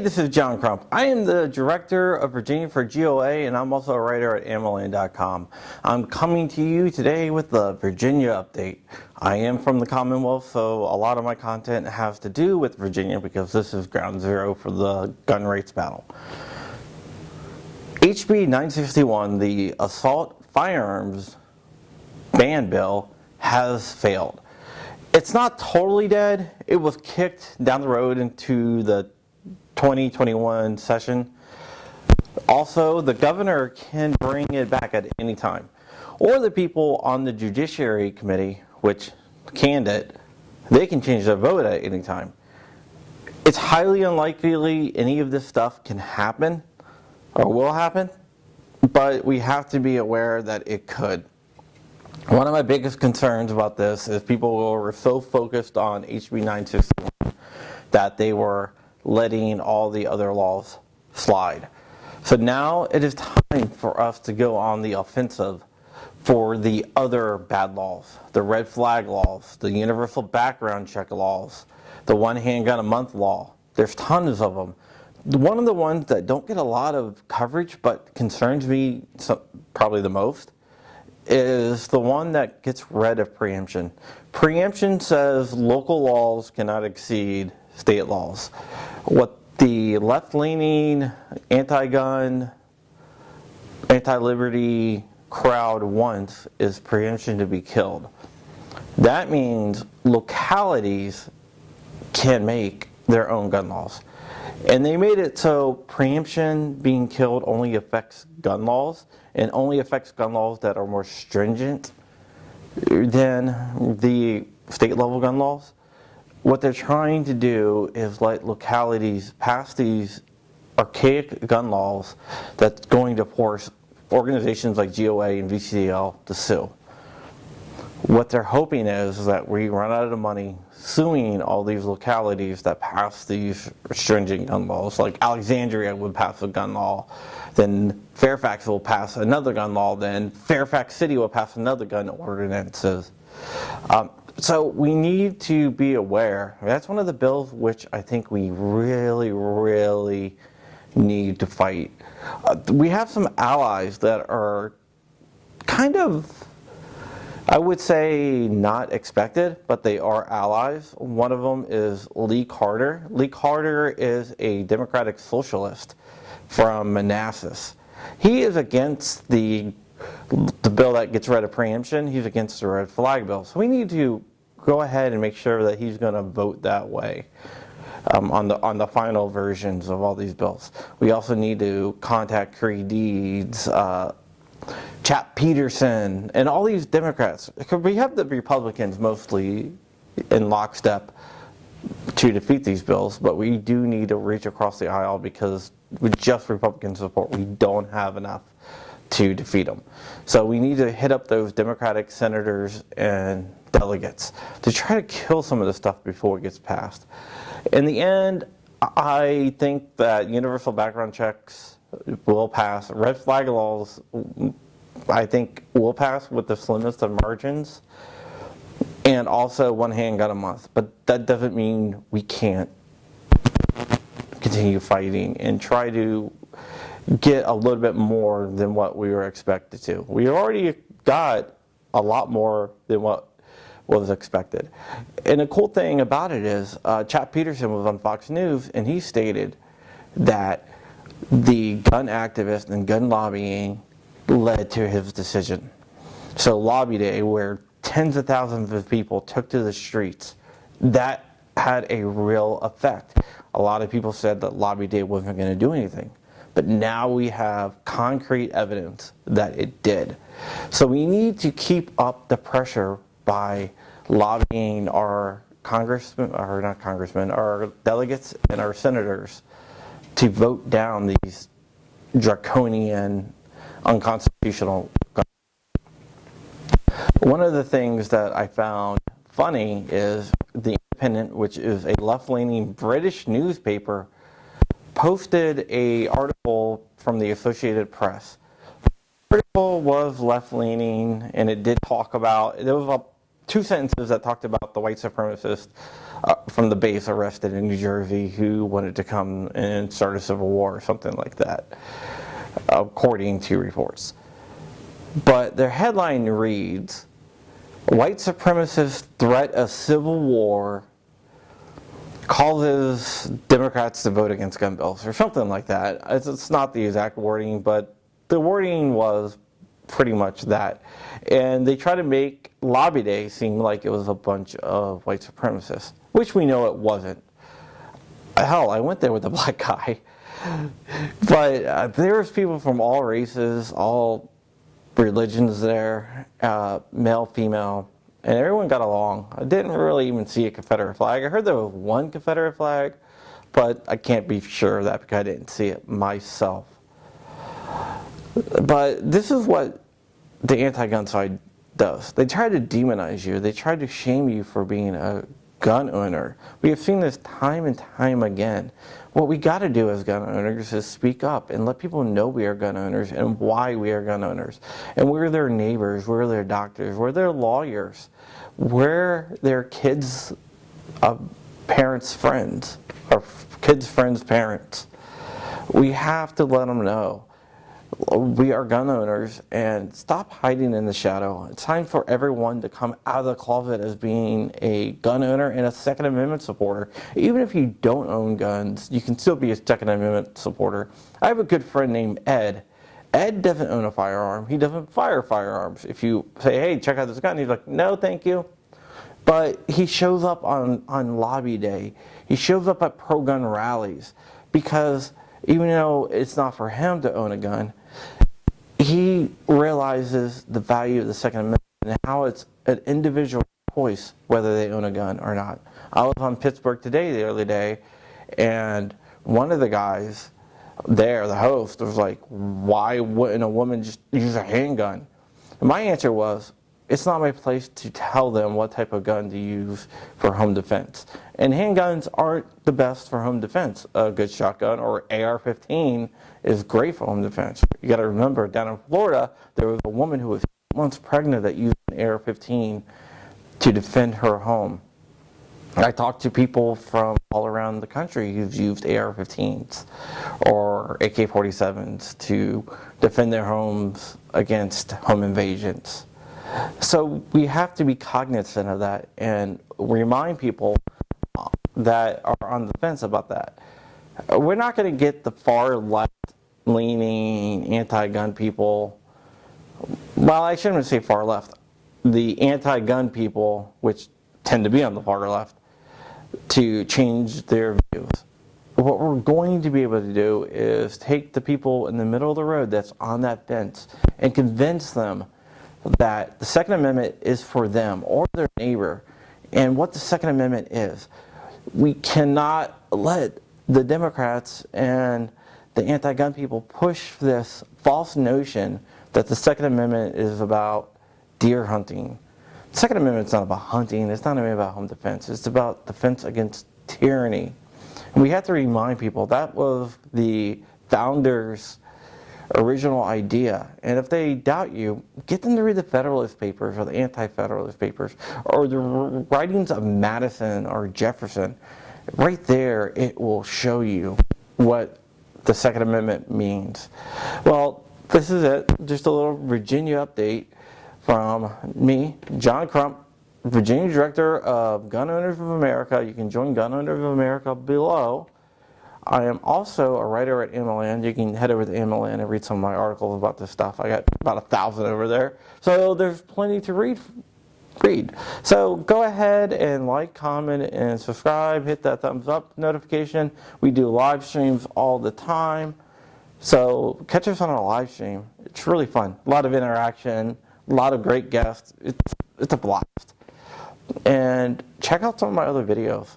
this is John Crump. I am the director of Virginia for GOA, and I'm also a writer at AmmoLand.com. I'm coming to you today with the Virginia update. I am from the Commonwealth, so a lot of my content has to do with Virginia because this is ground zero for the gun rights battle. HB 961, the assault firearms ban bill, has failed. It's not totally dead. It was kicked down the road into the 2021 session. Also, the governor can bring it back at any time. Or the people on the Judiciary Committee, which canned it, they can change their vote at any time. It's highly unlikely any of this stuff can happen or will happen, but we have to be aware that it could. One of my biggest concerns about this is people were so focused on HB 961 that they were letting all the other laws slide. So now it is time for us to go on the offensive for the other bad laws, the red flag laws, the universal background check laws, the one handgun a month law. There's tons of them. One of the ones that don't get a lot of coverage but concerns me probably the most is the one that gets rid of preemption. Preemption says local laws cannot exceed state laws. What the left-leaning, anti-gun, anti-liberty crowd wants is preemption to be killed. That means localities can make their own gun laws. And they made it so preemption being killed only affects gun laws and only affects gun laws that are more stringent than the state level gun laws. What they're trying to do is let localities pass these archaic gun laws that's going to force organizations like GOA and VCL to sue. What they're hoping is that we run out of money suing all these localities that pass these stringent gun laws. Like Alexandria would pass a gun law, then Fairfax will pass another gun law, then Fairfax City will pass another gun ordinances. So we need to be aware. That's one of the bills which I think we really need to fight. We have some allies that are kind of, I would say, not expected, but they are allies. One of them is Lee Carter. Lee Carter is a Democratic socialist from Manassas. He is against the bill that gets rid of preemption. He's against the red flag bill. So we need to go ahead and make sure that he's going to vote that way on the final versions of all these bills. We also need to contact Creed Deeds, Chap Peterson, and all these Democrats. We have the Republicans mostly in lockstep to defeat these bills, but we do need to reach across the aisle because with just Republican support, we don't have enough to defeat them. So we need to hit up those Democratic senators and delegates to try to kill some of this stuff before it gets passed. In the end, I think that universal background checks will pass. Red flag laws, I think, will pass with the slimmest of margins, and also one handgun a month. But that doesn't mean we can't continue fighting and try to get a little bit more than what we were expected to. We already got a lot more than what was expected. And the cool thing about it is, Chap Peterson was on Fox News, and he stated that the gun activists and gun lobbying led to his decision. So Lobby Day, where tens of thousands of people took to the streets, that had a real effect. A lot of people said that Lobby Day wasn't going to do anything. But now we have concrete evidence that it did. So we need to keep up the pressure by lobbying our congressmen, or not congressmen, our delegates and our senators to vote down these draconian, unconstitutional. One of the things that I found funny is The Independent, which is a left-leaning British newspaper, posted an article from the Associated Press. The article was left-leaning, and it did talk about, there was two sentences that talked about the white supremacist from the base arrested in New Jersey who wanted to come and start a civil war or something like that, according to reports. But their headline reads, "White supremacist threat of civil war causes Democrats to vote against gun bills," or something like that. It's not the exact wording, but the wording was pretty much that. And they try to make Lobby Day seem like it was a bunch of white supremacists, which we know it wasn't. Hell, I went there with a black guy. But there's people from all races, all religions there, male, female, and everyone got along. I didn't really even see a Confederate flag. I heard there was one Confederate flag, but I can't be sure of that because I didn't see it myself. But this is what the anti-gun side does. They try to demonize you. They try to shame you for being a gun owner. We have seen this time and time again. What we got to do as gun owners is speak up and let people know we are gun owners and why we are gun owners. And we're their neighbors, we're their doctors, we're their lawyers, we're their kids' parents' friends, or kids' friends' parents. We have to let them know we are gun owners and stop hiding in the shadow. It's time for everyone to come out of the closet as being a gun owner and a Second Amendment supporter. Even if you don't own guns, you can still be a Second Amendment supporter. I have a good friend named Ed. Ed doesn't own a firearm. He doesn't fire firearms. If you say, hey, check out this gun, he's like, no, thank you. But he shows up on Lobby Day. He shows up at pro-gun rallies because even though it's not for him to own a gun, he realizes the value of the Second Amendment and how it's an individual choice whether they own a gun or not. I was on Pittsburgh Today the other day, and one of the guys there, the host, was like, why wouldn't a woman just use a handgun? And my answer was, it's not my place to tell them what type of gun to use for home defense. And handguns aren't the best for home defense. A good shotgun or AR-15 is great for home defense. You got to remember, down in Florida, there was a woman who was 8 months pregnant that used an AR-15 to defend her home. I talked to people from all around the country who've used AR-15s or AK-47s to defend their homes against home invasions. So we have to be cognizant of that and remind people that are on the fence about that. We're not going to get the far left-leaning anti-gun people. Well, I shouldn't say far left. The anti-gun people, which tend to be on the far left, to change their views. What we're going to be able to do is take the people in the middle of the road that's on that fence and convince them that the Second Amendment is for them or their neighbor, and what the Second Amendment is. We cannot let the Democrats and the anti-gun people push this false notion that the Second Amendment is about deer hunting. The Second Amendment is not about hunting, it's not even about home defense, it's about defense against tyranny. And we have to remind people that was the founders' original idea. And if they doubt you, get them to read the Federalist Papers or the Anti-Federalist Papers or the writings of Madison or Jefferson. Right there, it will show you what the Second Amendment means. Well, this is it. Just a little Virginia update from me, John Crump, Virginia Director of Gun Owners of America. You can join Gun Owners of America below. I am also a writer at MLN. You can head over to MLN and read some of my articles about this stuff. I got about 1,000 over there. So there's plenty to read. So go ahead and like, comment, and subscribe. Hit that thumbs up notification. We do live streams all the time. So catch us on our live stream. It's really fun. A lot of interaction, a lot of great guests. It's a blast. And check out some of my other videos.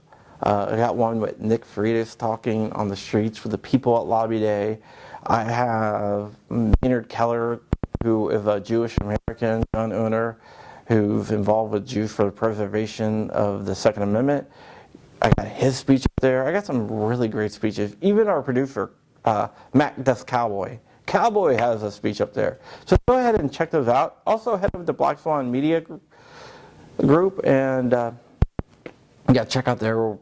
I got one with Nick Freitas talking on the streets for the people at Lobby Day. I have Maynard Keller, who is a Jewish American gun owner who's involved with Jews for the Preservation of the Second Amendment. I got his speech up there. I got some really great speeches. Even our producer, Matt Death Cowboy. Cowboy has a speech up there. So go ahead and check those out. Also head over to Black Swan Media Group and yeah, check out their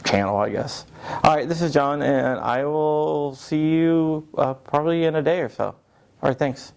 channel, I guess. All right, this is John, and I will see you probably in a day or so. All right, thanks.